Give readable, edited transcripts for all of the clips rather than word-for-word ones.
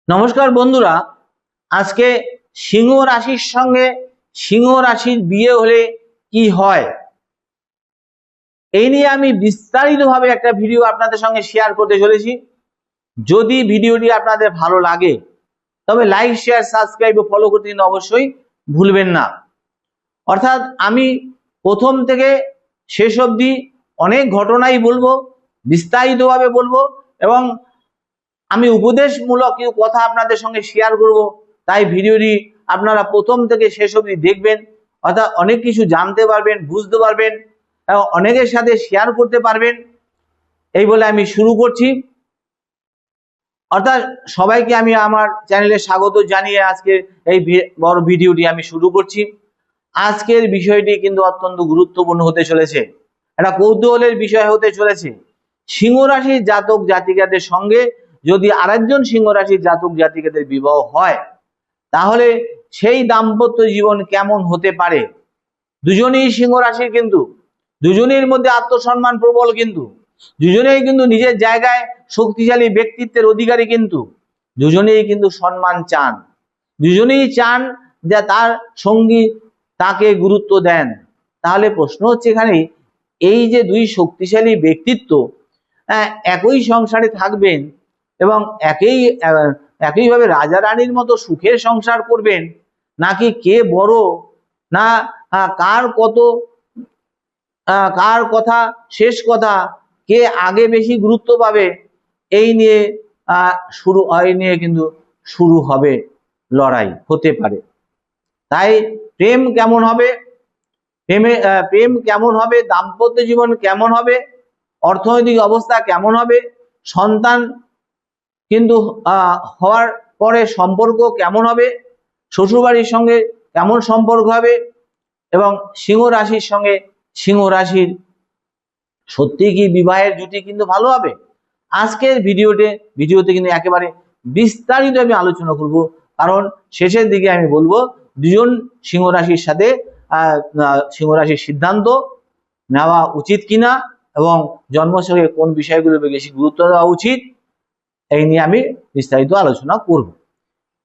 নমস্কার বন্ধুরা, আজকে সিংহ রাশির সঙ্গে সিংহ রাশির বিয়ে হলে কি হয় এই নিয়ে আমি বিস্তারিতভাবে একটা ভিডিও আপনাদের সঙ্গে শেয়ার করতে চলেছি। যদি ভিডিওটি আপনাদের ভালো লাগে তবে লাইক, শেয়ার, সাবস্ক্রাইব ও ফলো করতে কিন্তু অবশ্যই ভুলবেন না। অর্থাৎ আমি প্রথম থেকে শেষ অবধি অনেক ঘটনাই বলবো, বিস্তারিতভাবে বলবো এবং আমি উপদেশমূলক কিছু কথা আপনাদের সঙ্গে শেয়ার করব। তাই ভিডিওটি আপনারা প্রথম থেকে শেষ অবধি দেখবেন, অর্থাৎ অনেক কিছু জানতে পারবেন, বুঝতে পারবেন এবং অনেকের সাথে শেয়ার করতে পারবেন। এই বলে আমি শুরু করছি। অর্থাৎ সবাইকে আমি আমার চ্যানেলে স্বাগত জানিয়ে আজকে এই বড় ভিডিওটি আমি শুরু করছি। আজকের বিষয়টি কিন্তু অত্যন্ত গুরুত্বপূর্ণ হতে চলেছে, একটা কৌতূহলের বিষয় হতে চলেছে। সিংহ রাশির জাতক জাতিকাদের সঙ্গে যদি আরেকজন সিংহ রাশির জাতক জাতিকাদের বিবাহ হয় তাহলে সেই দাম্পত্য জীবন কেমন হতে পারে। দুজনেই সিংহ রাশির, কিন্তু দুজনের মধ্যে আত্মসম্মান প্রবল, কিন্তু দুজনেই কিন্তু নিজের জায়গায় শক্তিশালী ব্যক্তিত্বের অধিকারী, কিন্তু দুজনেই কিন্তু সম্মান চান, দুজনেই চান যে তার সঙ্গী তাকে গুরুত্ব দেন। তাহলে প্রশ্ন হচ্ছে এখানে, এই যে দুই শক্তিশালী ব্যক্তিত্ব একই সংসারে থাকবেন এবং একইভাবে রাজা রানীর মতো সুখের সংসার করবেন, নাকি কে বড়, না কার কথা শেষ কথা, কে আগে বেশি গুরুত্ব পাবে, এই নিয়ে কিন্তু শুরু হবে লড়াই, হতে পারে। তাই প্রেম কেমন হবে, প্রেম কেমন হবে, দাম্পত্য জীবন কেমন হবে, অর্থনৈতিক অবস্থা কেমন হবে, সন্তান কিন্তু হওয়ার পরে সম্পর্ক কেমন হবে, শ্বশুরবাড়ির সঙ্গে কেমন সম্পর্ক হবে এবং সিংহ রাশির সঙ্গে সিংহ রাশির সত্যি কি বিবাহের জুটি কিন্তু ভালো হবে। আজকের ভিডিওতে কিন্তু একেবারে বিস্তারিত আমি আলোচনা করব, কারণ শেষের দিকে আমি বলবো দুজন সিংহ রাশির সাথে সিংহ রাশির সিদ্ধান্ত নেওয়া উচিত কিনা এবং জন্মছকে কোন বিষয়গুলো বেশি গুরুত্ব দেওয়া উচিত, এই নিয়ে আমি বিস্তারিত আলোচনা করব।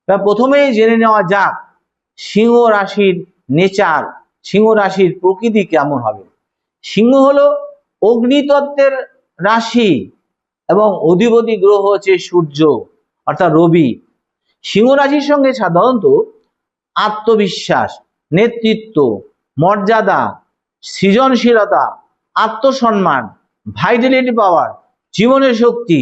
প্রথমেই জেনে নেওয়া যাক সিংহ রাশির নেচার, সিংহ রাশির প্রকৃতি কেমন হবে। সিংহ হলো অগ্নিতত্ত্বের রাশি এবং অধিপতি গ্রহ হচ্ছে সূর্য অর্থাৎ রবি। সিংহ রাশির সঙ্গে সাধারণত আত্মবিশ্বাস, নেতৃত্ব, মর্যাদা, সৃজনশীলতা, আত্মসম্মান, ভাইটালিটি পাওয়ার, জীবনের শক্তি,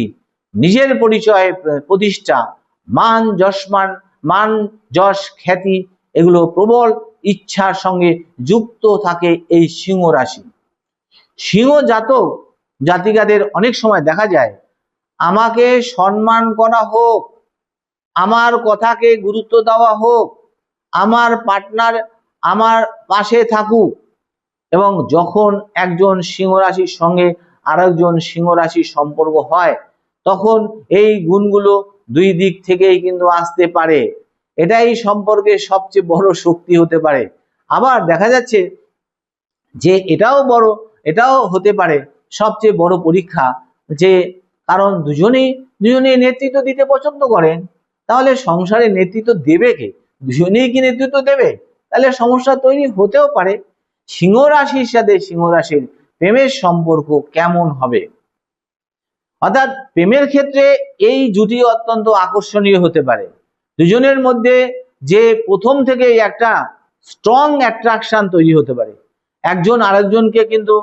নিজের পরিচয় প্রতিষ্ঠা, মান যশ খ্যাতি, এগুলো প্রবল ইচ্ছার সঙ্গে যুক্ত থাকে এই সিংহ রাশি। সিংহ জাতক জাতিকাদের অনেক সময় দেখা যায় আমাকে সম্মান করা হোক, আমার কথাকে গুরুত্ব দেওয়া হোক, আমার পার্টনার আমার পাশে থাকুক। এবং যখন একজন সিংহ রাশির সঙ্গে আরেকজন সিংহ রাশির সম্পর্ক হয় তখন এই গুণগুলো দুই দিক থেকেই কিন্তু আসতে পারে। এটাই সম্পর্কের সবচেয়ে বড় শক্তি হতে পারে। আবার দেখা যাচ্ছে যে এটাও হতে পারে সবচেয়ে বড় পরীক্ষা, যে কারণ দুজনেই নেতৃত্ব দিতে পছন্দ করেন, তাহলে সংসারে নেতৃত্ব দেবে কে? দুজনেই কি নেতৃত্ব দেবে? তাহলে সমস্যা তৈরি হতেও পারে। সিংহ রাশির সাথে সিংহ রাশির প্রেমের সম্পর্ক কেমন হবে, অর্থাৎ প্রেমের ক্ষেত্রে এই জুটি অত্যন্ত আকর্ষণীয় হতে পারে। দুজনের মধ্যে যে প্রথম থেকে একটা স্ট্রং অ্যাট্রাকশন তৈরি হতে পারে। একজন আরেকজনকে কিন্তু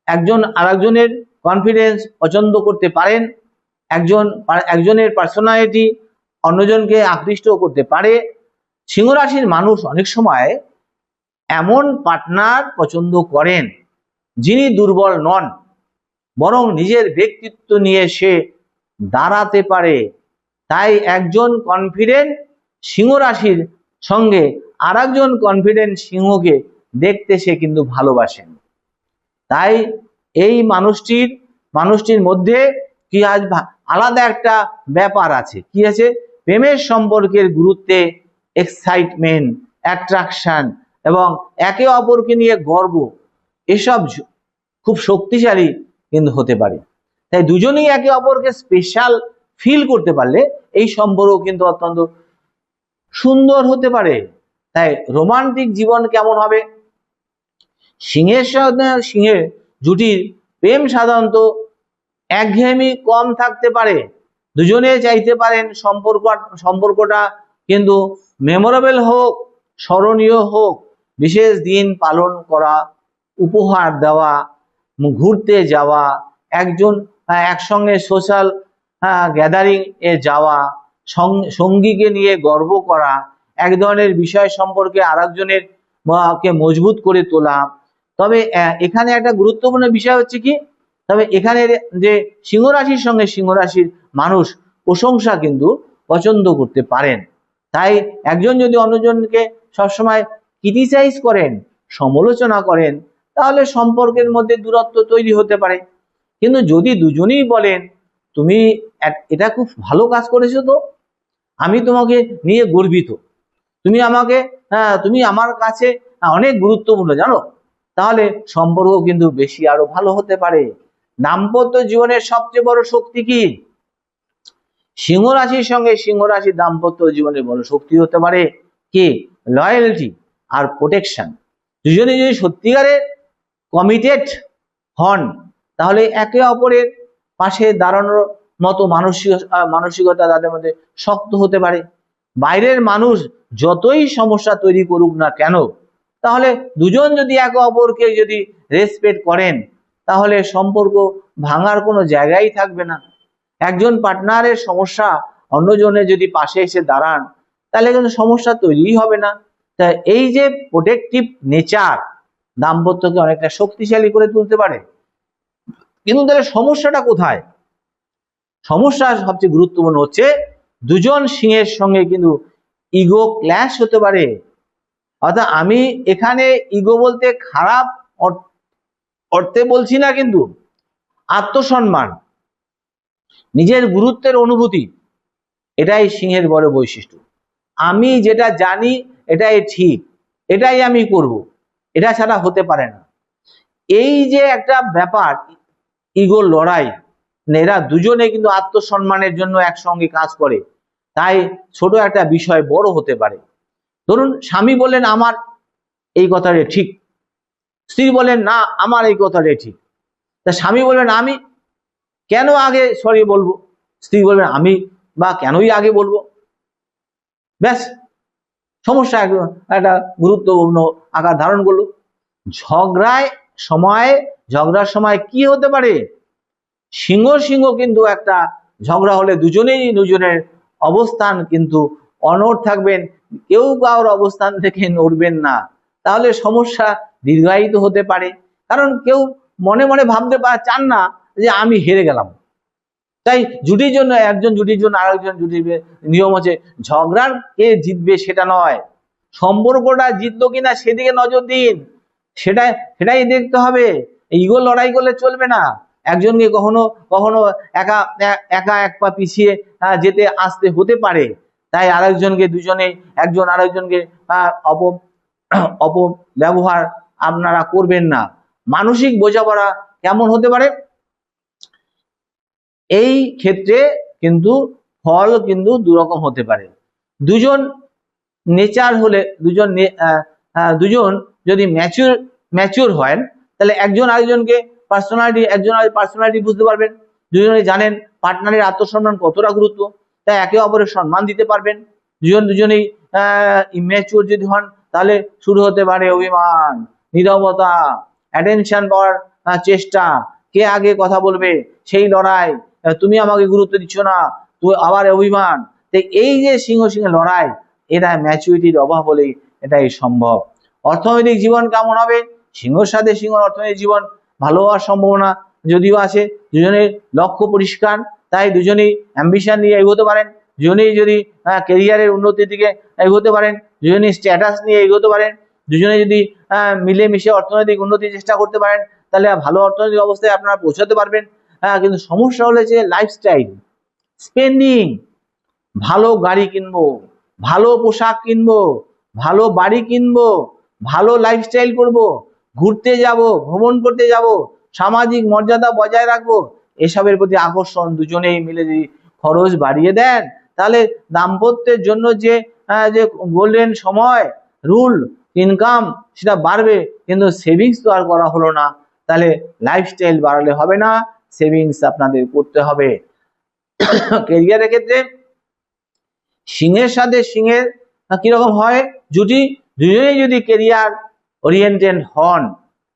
একজনের কনফিডেন্স পছন্দ করতে পারেন, একজনের পার্সোনালিটি অন্যজনকে আকৃষ্ট করতে পারে। সিংহ রাশির মানুষ অনেক সময় এমন পার্টনার পছন্দ করেন যিনি দুর্বল নন, বরং নিজের ব্যক্তিত্ব নিয়ে সে দাঁড়াতে পারে। তাই একজন কনফিডেন্ট সিংহ রাশির সঙ্গে আরেকজন কনফিডেন্ট সিংহকে দেখতে সে কিন্তু ভালোবাসেন। তাই এই মানুষটির মধ্যে কি আজ আলাদা একটা ব্যাপার আছে। কি আছে? প্রেমের সম্পর্কের গুরুত্বে এক্সাইটমেন্ট, অ্যাট্রাকশন এবং একে অপরকে নিয়ে গর্ব, এসব খুব শক্তিশালী কিন্তু হতে পারে। তাই দুজনেই একে অপরকে স্পেশাল ফিল করতে পারলে এই সম্পর্ক কিন্তু অত্যন্ত সুন্দর হতে পারে। তাই রোমান্টিক জীবন কেমন হবে? সিংহের সাথে সিংহের জুটির প্রেম সাধারণত একঘেয়েমি কম থাকতে পারে। দুজনে চাইতে পারেন সম্পর্কটা কিন্তু মেমোরেবল হোক, স্মরণীয় হোক, বিশেষ দিন পালন করা, উপহার দেওয়া, ঘুরতে যাওয়া, একসঙ্গে সোশ্যাল গ্যাদারিং এ যাওয়া, সঙ্গীকে নিয়ে গর্ব করা, এক ধরনের বিষয় সম্পর্কে আরেকজনের কে মজবুত করে তোলা। তবে এখানে একটা গুরুত্বপূর্ণ বিষয় হচ্ছে কি, তবে এখানে যে সিংহ রাশির সঙ্গে সিংহ রাশির মানুষ প্রশংসা কিন্তু পছন্দ করতে পারেন। তাই একজন যদি অন্যজনকে সবসময় ক্রিটিসাইজ করেন, সমালোচনা করেন, তাহলে সম্পর্কের মধ্যে দূরত্ব তৈরি হতে পারে। কিন্তু যদি দুজনেই বলেন তুমি এটা খুব ভালো কাজ করেছো, তো আমি তোমাকে নিয়ে গর্বিত, তুমি আমার কাছে অনেক গুরুত্বপূর্ণ জানো, তাহলে সম্পর্ক কিন্তু বেশি আরো ভালো হতে পারে। দাম্পত্য জীবনের সবচেয়ে বড় শক্তি কি? সিংহ রাশির সঙ্গে সিংহ রাশির দাম্পত্য জীবনের বড় শক্তি হতে পারে কি? লয়্যালটি আর প্রোটেকশন। দুজনে যদি সত্যিকারের কমিটেড হন, তাহলে একে অপরের পাশে দাঁড়ানোর মতো মানসিকতা তাদের মধ্যে শক্ত হতে পারে। বাইরের মানুষ যতই সমস্যা তৈরি করুক না কেন, তাহলে দুজন যদি একে অপরকে যদি রেসপেক্ট করেন, তাহলে সম্পর্ক ভাঙার কোনো জায়গাই থাকবে না। একজন পার্টনারের সমস্যা অন্যজনের যদি পাশে এসে দাঁড়ান, তাহলে কিন্তু সমস্যা তৈরি হবে না। তাই এই যে প্রোটেক্টিভ নেচার দাম্পত্যকে অনেকটা শক্তিশালী করে তুলতে পারে। কিন্তু তাহলে সমস্যাটা কোথায়? সমস্যা সবচেয়ে গুরুত্বপূর্ণ হচ্ছে দুজন সিংহের সঙ্গে কিন্তু ইগো ক্ল্যাশ হতে পারে। অর্থাৎ আমি এখানে ইগো বলতে খারাপ অর্থে বলছি না, কিন্তু আত্মসম্মান, নিজের গুরুত্বের অনুভূতি, এটাই সিংহের বড় বৈশিষ্ট্য। আমি যেটা জানি এটাই ঠিক, এটাই আমি করব, এটা ছাড়া হতে পারে না। এই যে একটা ব্যাপার, ইগো লড়াই, এরা দুজনে কিন্তু আত্মসম্মানের জন্য একসঙ্গে কাজ করে। তাই ছোট একটা বিষয় বড় হতে পারে। ধরুন স্বামী বলেন আমার এই কথাটা ঠিক, স্ত্রী বলেন না আমার এই কথাটা ঠিক। তা স্বামী বলবেন আমি কেন আগে সরি বলবো, স্ত্রী বলবেন আমি বা কেনই আগে বলবো, ব্যাস সমস্যা একটা গুরুত্বপূর্ণ আকার ধারণ করলো। ঝগড়ার সময় কি হতে পারে? সিংহ কিন্তু একটা ঝগড়া হলে দুজনেই দুজনের অবস্থান কিন্তু অনড় থাকবেন, কেউ কারোর অবস্থান থেকে নড়বেন না, তাহলে সমস্যা দীর্ঘায়িত হতে পারে। কারণ কেউ মনে মনে ভাবতে চান না যে আমি হেরে গেলাম। তাই জুটির জন্য একজন জুটির জন্য আরেকজন জুটির নিয়ম হচ্ছে ঝগড়ার কে জিতবে সেটা নয়, সম্পর্কটা জিতলো কিনা সেদিকে নজর দিন, সেটাই দেখতে হবে। ইগো লড়াই করলে চলবে না। একজনকে কখনো কখনো একা এক পা পিছিয়ে যেতে আসতে হতে পারে। তাই দুজনে একজন আরেকজনকে অপব্যবহার আপনারা করবেন না। মানসিক বোঝাপড়া কেমন হতে পারে? এই ক্ষেত্রে কিন্তু ফল কিন্তু দুরকম হতে পারে। দুজন নেচার হলে দুজন যদি ম্যাচিউর হয়, তাহলে একজন আরেকজনকে পার্সোনালিটি বুঝতে পারবেন। দুজনে জানেন পার্টনারের আত্মসম্মান কতটা গুরুত্ব, তাই একে অপরের সম্মান দিতে পারবেন। দুজনেই ইম্যাচিউর যদি হন, তাহলে শুরু হতে পারে অভিমান, নীরবতা, অ্যাটেনশন পাওয়ার চেষ্টা, কে আগে কথা বলবে সেই লড়াই, তুমি আমাকে গুরুত্ব দিচ্ছ না, তুই আবার অভিমান। এই যে সিংহ লড়াই, এটা ম্যাচুরিটির অভাব হলেই এটাই সম্ভব। অর্থনৈতিক জীবন কেমন হবে? সিংহর সাথে সিংহ অর্থনৈতিক জীবন ভালো হওয়ার সম্ভাবনা যদিও আছে। দুজনের লক্ষ্য পরিষ্কার, তাই দুজনেই অ্যাম্বিশন নিয়ে এগোতে পারেন। দুজনেই যদি ক্যারিয়ারের উন্নতির দিকে এগোতে পারেন, দুজনেই স্ট্যাটাস নিয়ে এগোতে পারেন, দুজনে যদি মিলেমিশে অর্থনৈতিক উন্নতির চেষ্টা করতে পারেন, তাহলে ভালো অর্থনৈতিক অবস্থায় আপনারা পৌঁছাতে পারবেন। কিন্তু সমস্যা হলে যে লাইফস্টাইল, স্পেন্ডিং, ভালো গাড়ি কিনবো, ভালো পোশাক কিনবো, ভালো বাড়ি কিনবো, ভালো লাইফস্টাইল করব, ঘুরতে যাব, ভ্রমণ করতে যাব, সামাজিক মর্যাদা বজায় রাখবো, এসবের প্রতি আকর্ষণ দুজনেই মিলে যদি খরচ বাড়িয়ে দেন, তাহলে দাম্পত্যের জন্য যে যে গোল্ডেন সময় রুল ইনকাম সেটা বাড়বে, কিন্তু সেভিংস তো আর করা হলো না। তাহলে লাইফস্টাইল বাড়ালে হবে না, সেভিংস আপনাদের করতে হবে। ক্যারিয়ারের ক্ষেত্রে সিংহের সাথে সিংহের কিরকম হয় জুটি, দুজনেই যদি ক্যারিয়ার ওরিয়েন্টেড হন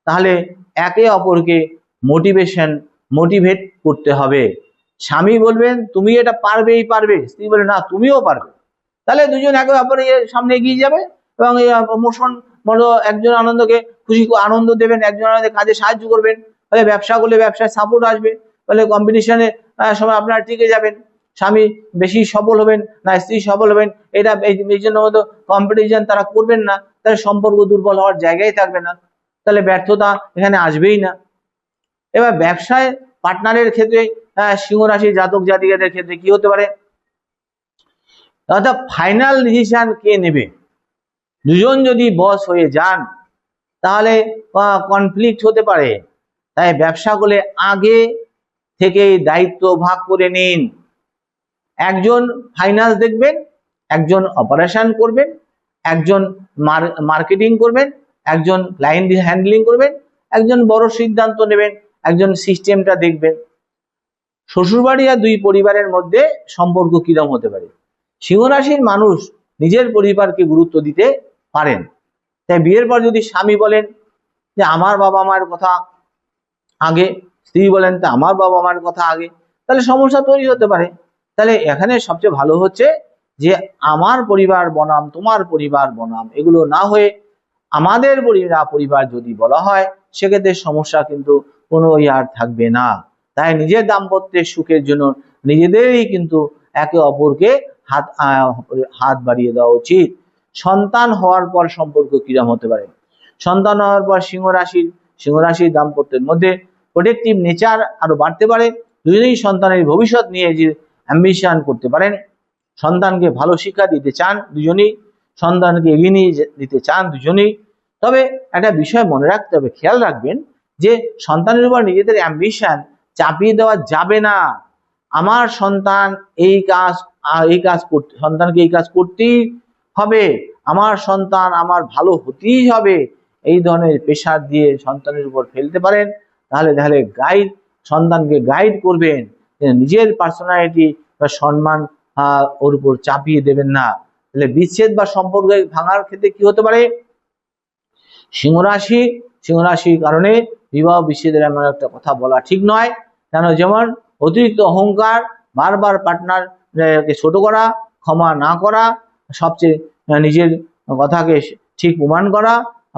তাহলে একে অপরকে মোটিভেট করতে হবে। স্বামী বলবেন তুমি এটা পারবেই পারবে, স্ত্রী বলে না তুমিও পারবে, তাহলে দুজন একে অপরের সামনে এগিয়ে যাবে এবং এই প্রমোশন বলো, একজন আনন্দকে আনন্দ দেবেন, একজন আনন্দের কাজে সাহায্য করবেন, তাহলে ব্যবসা করলে ব্যবসায় সাপোর্ট আসবে, তাহলে কম্পিটিশনের সময় আপনারা টিকে যাবেন। স্বামী বেশি সফল হবেন না স্ত্রী সফল হবেন, এটা এই জন্য মতো কম্পিটিশন তারা করবেন না, তাহলে সম্পর্ক দুর্বল হওয়ার জায়গায় থাকবে না, তাহলে ব্যর্থতা এখানে আসবেই না। এবার ব্যবসায় পার্টনারের ক্ষেত্রে সিংহ রাশি জাতক জাতিকাদের ক্ষেত্রে কি হতে পারে, অর্থাৎ ফাইনাল ডিসিশন কে নেবে। দুজন যদি বস হয়ে যান তাহলে কনফ্লিক্ট হতে পারে, তাই ব্যবসা করলে আগে থেকেই দায়িত্ব ভাগ করে নিন। একজন ফাইন্যান্স দেখবেন, একজন অপারেশন করবেন, একজন মার্কেটিং করবেন, একজন ক্লায়েন্ট হ্যান্ডলিং করবেন, একজন বড় সিদ্ধান্ত নেবেন, একজন সিস্টেমটা দেখবেন। শ্বশুরবাড়ি আর দুই পরিবারের মধ্যে সম্পর্ক কিরকম হতে পারে, সিংহ রাশির মানুষ নিজের পরিবারকে গুরুত্ব দিতে পারেন, তাই বিয়ের পর যদি স্বামী বলেন যে আমার বাবা মায়ের কথা আগে, স্ত্রী বলেন তা আমার বাবা মায়ের কথা আগে, তাহলে সমস্যা তৈরি হতে পারে। তাহলে এখানে সবচেয়ে ভালো হচ্ছে যে আমার পরিবার বনাম তোমার পরিবার বনাম এগুলো না হয়ে আমাদের পরিবার যদি বলা হয়, সেক্ষেত্রে সমস্যা কিন্তু কোনো আর থাকবে না। তাই নিজের দাম্পত্যের সুখের জন্য নিজেদেরই কিন্তু একে অপরকে হাত বাড়িয়ে দেওয়া উচিত। সন্তান হওয়ার পর সম্পর্ক কিরকম হতে পারে, সন্তান হওয়ার পর সিংহ রাশির দাম্পত্যের মধ্যে প্রোটেক্টিভ নেচার আরো বাড়তে পারে। দুজনেই সন্তানের ভবিষ্যৎ নিয়ে যে অ্যাম্বিশন করতে পারেন, সন্তানকে ভালো শিক্ষা দিতে চান দুজনেই, সন্তানকে এগিয়ে নিয়ে দিতে চান দুজনেই। তবে একটা বিষয় মনে রাখতে হবে, খেয়াল রাখবেন যে সন্তানের উপর নিজেদের অ্যাম্বিশন চাপিয়ে দেওয়া যাবে না। আমার সন্তান সন্তানকে এই কাজ করতেই হবে, আমার সন্তান আমার ভালো হতেই হবে, এই ধরনের প্রেশার দিয়ে সন্তানের উপর ফেলতে পারেন, তাহলে সন্তানকে গাইড করবেন, নিজের পার্সোনালিটি বা সম্মান ওর উপর চাপিয়ে দেবেন না। তাহলে বিচ্ছেদ বা সম্পর্ক ভাঙার ক্ষেত্রে কি হতে পারে, সিংহ রাশির কারণে বিবাহ বিচ্ছেদের এমন একটা কথা বলা ঠিক নয়, কেন যেমন অতিরিক্ত অহংকার, বারবার পার্টনারকে ছোট করা, ক্ষমা না করা, সবচেয়ে নিজের কথাকে ঠিক প্রমাণ করা,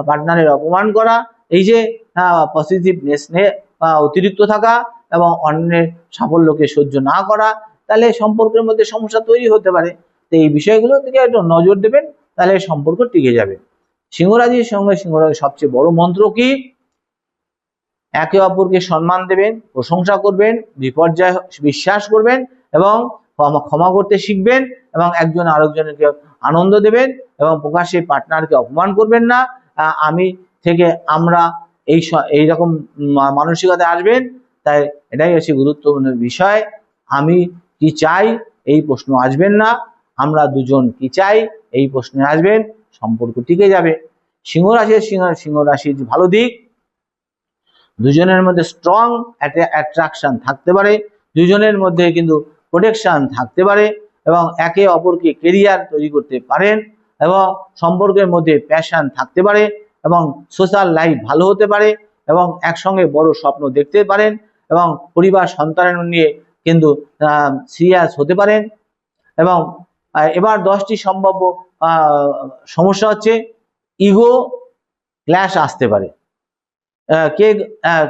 পার্টনারের অপমান করা, এই যে পজিটিভনেস নিয়ে অতিরিক্ত থাকা এবং অন্যের সাফল্যকে সহ্য না করা, তাহলে সম্পর্কের মধ্যে সমস্যা তৈরি হতে পারে। তো এই বিষয়গুলোর দিকে একটু নজর দেবেন, তাহলে সম্পর্ক টিকে যাবে। সিংহ রাশির সঙ্গে সিংহ রাশির সবচেয়ে বড় মন্ত্র কি, একে অপরকে সম্মান দেবেন, প্রশংসা করবেন, বিপর্যয় বিশ্বাস করবেন এবং ক্ষমা করতে শিখবেন এবং একজন আরেকজনকে আনন্দ দেবেন এবং প্রকাশ্যে পার্টনারকে অপমান করবেন না। আমি থেকে আমরা এইরকম মানসিকতা আসবেন। তাই এটাই হচ্ছে গুরুত্বপূর্ণ বিষয়, আমি কি চাই এই প্রশ্ন আসবেন না, আমরা দুজন কি চাই এই প্রশ্নে আসবেন, সম্পর্ক টিকে যাবে। সিংহ রাশির ভালো দিক, দুজনের মধ্যে স্ট্রং অ্যাট্রাকশন থাকতে পারে, দুজনের মধ্যে কিন্তু প্রোটেকশন থাকতে পারে এবং একে অপরকে কেরিয়ার তৈরি করতে পারেন এবং সম্পর্কের মধ্যে প্যাশন থাকতে পারে এবং সোশ্যাল লাইফ ভালো হতে পারে এবং একসঙ্গে বড় স্বপ্ন দেখতে পারেন এবং পরিবার সন্তানের নিয়ে কিন্তু সিরিয়াস হতে পারেন। এবং এবার 10টি সম্ভাব্য সমস্যা হচ্ছে, ইগো ক্ল্যাশ আসতে পারে,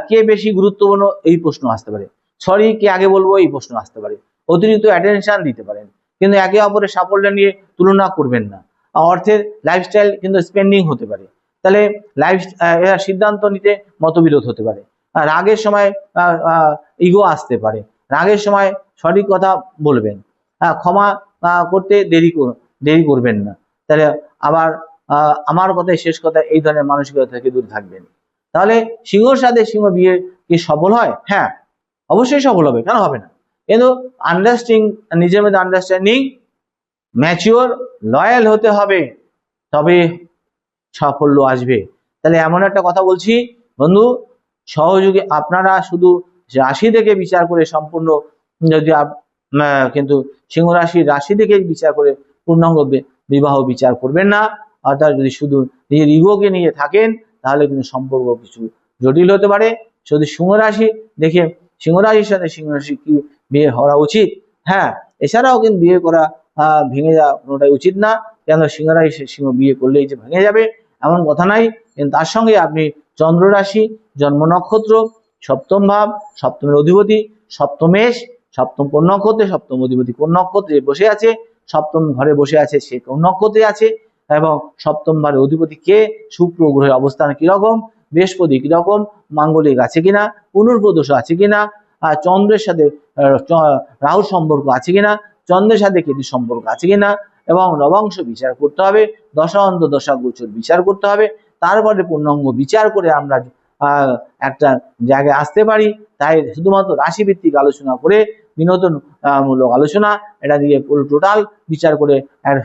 কে বেশি গুরুত্বপূর্ণ এই প্রশ্ন আসতে পারে, সরি কে আগে বলবো এই প্রশ্ন আসতে পারে, অতিরিক্ত অ্যাটেনশন দিতে পারেন, কিন্তু একে অপরের সাফল্য নিয়ে তুলনা করবেন না, অর্থের লাইফস্টাইল কিন্তু স্পেন্ডিং হতে পারে, তাহলে সিদ্ধান্ত নিতে মতবিরোধ হতে পারে, রাগের সময় ইগো আসতে পারে, রাগের সময় সঠিক কথা বলবেন, ক্ষমা করতে দেরি করবেন না, তাহলে আবার আমার কথাই শেষ কথা, এই ধরনের মানসিকতা থেকে দূরে থাকবেন। তাহলে সিংহর সাথে সিংহ বিয়ে কি সফল হয়? হ্যাঁ, অবশ্যই সফল হবে, কেন হবে না। কিন্তু আন্ডারস্ট্যান্ডিং, নিজের মধ্যে আন্ডারস্ট্যান্ডিং, ম্যাচিওর, লয়াল হতে হবে, তবে সাফল্য আসবে। তাহলে এমন একটা কথা বলছি বন্ধু, সহযোগী আপনারা শুধু রাশি থেকে বিচার করে সম্পূর্ণ, যদি কিন্তু সিংহ রাশির রাশি থেকে বিচার করে পূর্ণাঙ্গ বিবাহ বিচার করবেন না। অর্থাৎ যদি শুধু নিজের ইগোকে নিয়ে থাকেন তাহলে কিন্তু সম্পর্ক কিছু জটিল হতে পারে। যদি সিংহ রাশি দেখে সিংহ রাশির সাথে সিংহ রাশি কি বিয়ে হওয়া উচিত, হ্যাঁ, এছাড়াও কিন্তু বিয়ে করা ভেঙে যাওয়া কোনোটাই উচিত না। কেন সিংহ রাশি সিংহ বিয়ে করলেই যে ভেঙে যাবে এমন কথা নাই। কিন্তু তার সঙ্গে আপনি চন্দ্র রাশি, জন্ম নক্ষত্র, সপ্তম ভাব, সপ্তমের অধিপতি সপ্তমেশ, সপ্তম কোন নক্ষত্রে, সপ্তম অধিপতি কোন নক্ষত্রে বসে আছে, সপ্তম ঘরে বসে আছে সে কোন নক্ষত্রে আছে, এবং সপ্তম ভাবের অধিপতি কে, শুক্র গ্রহের অবস্থান কিরকম, বৃহস্পতি কিরকম, মাঙ্গলিক আছে কিনা, পুনর্প্রদোষ আছে কিনা, চন্দ্রের সাথে রাহুর সম্পর্ক আছে কিনা, চন্দ্রের সাথে কেতুর সম্পর্ক আছে কিনা, এবং নবাংশ বিচার করতে হবে, দশান্ত দশা গোচর বিচার করতে হবে। তারপরে পূর্ণাঙ্গ বিচার করে আমরা একটা জায়গায় আসতে পারি। তাই শুধুমাত্র রাশিভিত্তিক আলোচনা করে, বিনোদন মূলক আলোচনা, এটা দিয়ে টোটাল বিচার করে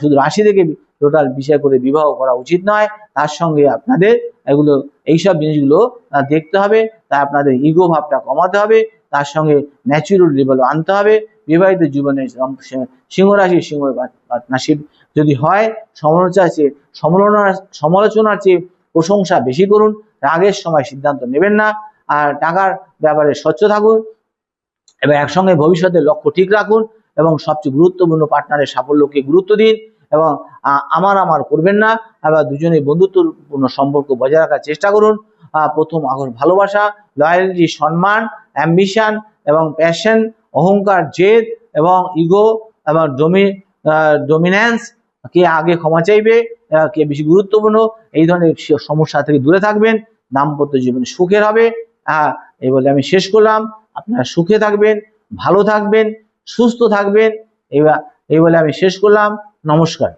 শুধু রাশি থেকে টোটাল বিচার করে বিবাহ করা উচিত নয়। তার সঙ্গে আপনাদের এগুলো এইসব জিনিসগুলো দেখতে হবে। তাই আপনাদের ইগো ভাবটা কমাতে হবে, তার সঙ্গে ন্যাচুরাল লেভেল আনতে হবে। বিবাহিত জীবনে সিংহ রাশি সিংহ পার্টনারশিপ যদি হয়, সমালোচনার চেয়ে প্রশংসা বেশি করুন। রাগের সময় সিদ্ধান্ত নেবেন না, আর টাকার ব্যাপারে স্বচ্ছ থাকুন, এবং একসঙ্গে ভবিষ্যতের লক্ষ্য ঠিক রাখুন, এবং সবচেয়ে গুরুত্বপূর্ণ পার্টনারের সাফল্যকে গুরুত্ব দিন, এবং আমার করবেন না। আবার দুজনে বন্ধুত্বপূর্ণ সম্পর্ক বজায় রাখার চেষ্টা করুন। প্রথম আগর ভালোবাসা, লয়ালিটি, সম্মান, অ্যাম্বিশন এবং প্যাশন, অহংকার, জেদ এবং ইগো এবং ডমিন্যান্স, কে আগে ক্ষমা চাইবে, কে বেশি গুরুত্বপূর্ণ, এই ধরনের সমস্যা থেকে দূরে থাকবেন। দাম্পত্য জীবন সুখের হবে। এই বলে আমি শেষ করলাম। আপনারা সুখে থাকবেন, ভালো থাকবেন, সুস্থ থাকবেন। এই বলে আমি শেষ করলাম। নমস্কার।